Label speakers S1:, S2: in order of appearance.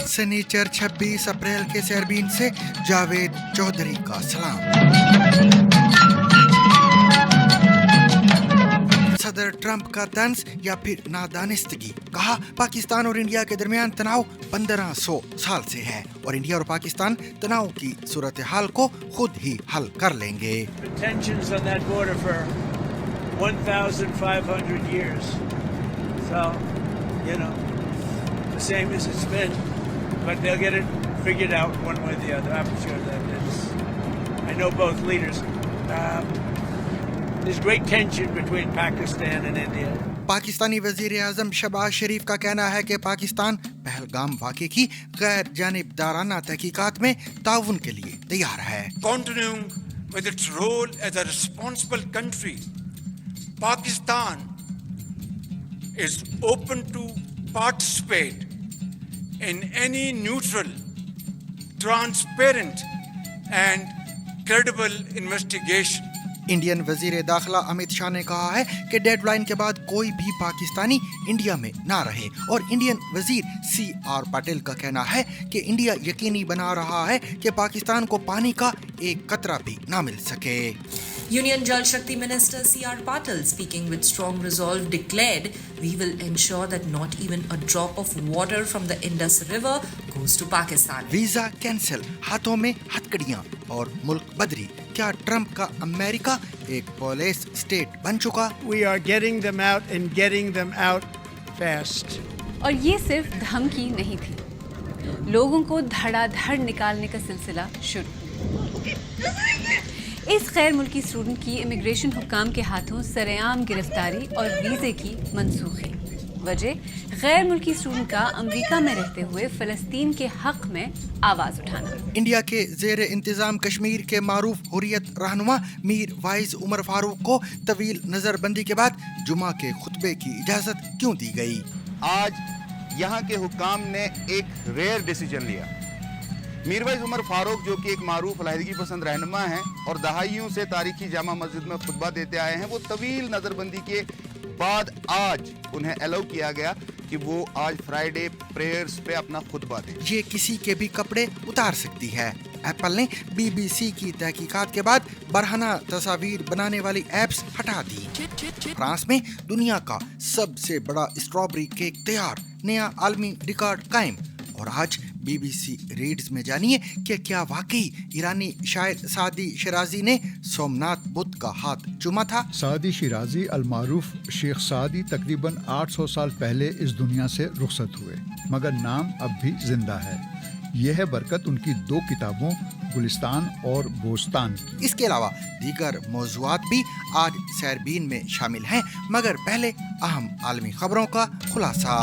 S1: सनीचर 26 अप्रैल के सैरबीन से जावेद चौधरी का सलाम। सदर ट्रंप का तंज या फिर नादानिस्तगी, कहा पाकिस्तान और इंडिया के दरमियान तनाव 1500 साल से है और इंडिया और पाकिस्तान तनाव की सूरत हाल को खुद ही हल कर लेंगे।
S2: Tensions on that border for 1,500 years. So, you know, the same as it's been, but they'll get it figured out one way or the other. I'm sure that it's, I know both leaders. There's great tension between Pakistan and India.
S1: Pakistani वजीर आजम शहबाज शरीफ का कहना है कि पाकिस्तान पहलगाम वाक़े की गैर जानिबदाराना तहकीकात में ताउन के लिए तैयार है।
S3: Continuing with its role as a responsible country, Pakistan is open to participate in any neutral, transparent and credible investigation.
S1: Indian वजीर दाखिला अमित शाह ने कहा है कि डेडलाइन के बाद कोई भी पाकिस्तानी इंडिया में ना रहे और इंडियन वजीर CR पाटिल का कहना है कि इंडिया यकीनी बना रहा है कि पाकिस्तान को पानी का एक कतरा भी ना मिल सके।
S4: Union Jal Shakti Minister C.R. Patil, speaking with strong resolve, declared, "We will ensure that not even a drop of water from the Indus River goes to Pakistan."
S1: Visa cancel, हाथों में हथकड़ियां और मुल्क बदरी, क्या ट्रंप का America एक polish state बन चुका?
S2: We are getting them out and getting them out fast.
S5: और ये सिर्फ धमकी नहीं थी, लोगों को धड़ाधड़ निकालने का सिलसिला शुरू। इस गैर मुल्की स्टूडेंट की इमिग्रेशन हुक्काम के हाथों सरेआम गिरफ्तारी और वीज़े की मनसूखी। वजह गैर मुल्की स्टूडेंट का अमेरिका में रहते हुए फ़लस्तीन के हक में आवाज़ उठाना।
S1: इंडिया के ज़ेर इंतज़ाम कश्मीर के मारूफ हुर्रियत रहनुमा मीर वाइज उमर फारूक को तवील नज़रबंदी के बाद जुमा के खुतबे की इजाज़त क्यों दी गई?
S6: आज यहाँ के हुक्काम ने एक रेयर डिसीजन लिया। मीरवाइज उमर फारूक जो कि एक मारूफ अलहदगी पसंद रहनुमा हैं और दहाइयों से तारीखी जामा मस्जिद में खुतबा देते आए हैं, वो तवील नज़रबंदी के बाद आज उन्हें अलाउ किया गया कि वो आज फ्राइडे प्रेयर्स पे अपना खुतबा दें।
S1: ये किसी के भी कपड़े उतार सकती है। एप्पल ने BBC की तहकीकात के बाद बरहना तस्वीर बनाने वाली एप्स हटा दी। फ्रांस में दुनिया का सबसे बड़ा स्ट्रॉबेरी केक तैयार, नया आलमी रिकॉर्ड कायम। और आज BBC रीड्स में जानिए कि क्या वाकई ईरानी शायर सादी शिराजी ने सोमनाथ बुद्ध का हाथ चूमा था।
S7: सादी शिराजी अलमारूफ शेख सादी तकरीबन 800 साल पहले इस दुनिया से रुखसत हुए, मगर नाम अब भी जिंदा है। यह है बरकत उनकी 2 किताबों गुलिस्तान और बोस्तान की।
S1: इसके अलावा दीगर मौज़ूआत भी आज सैरबीन में शामिल हैं, मगर पहले अहम आलमी खबरों का खुलासा।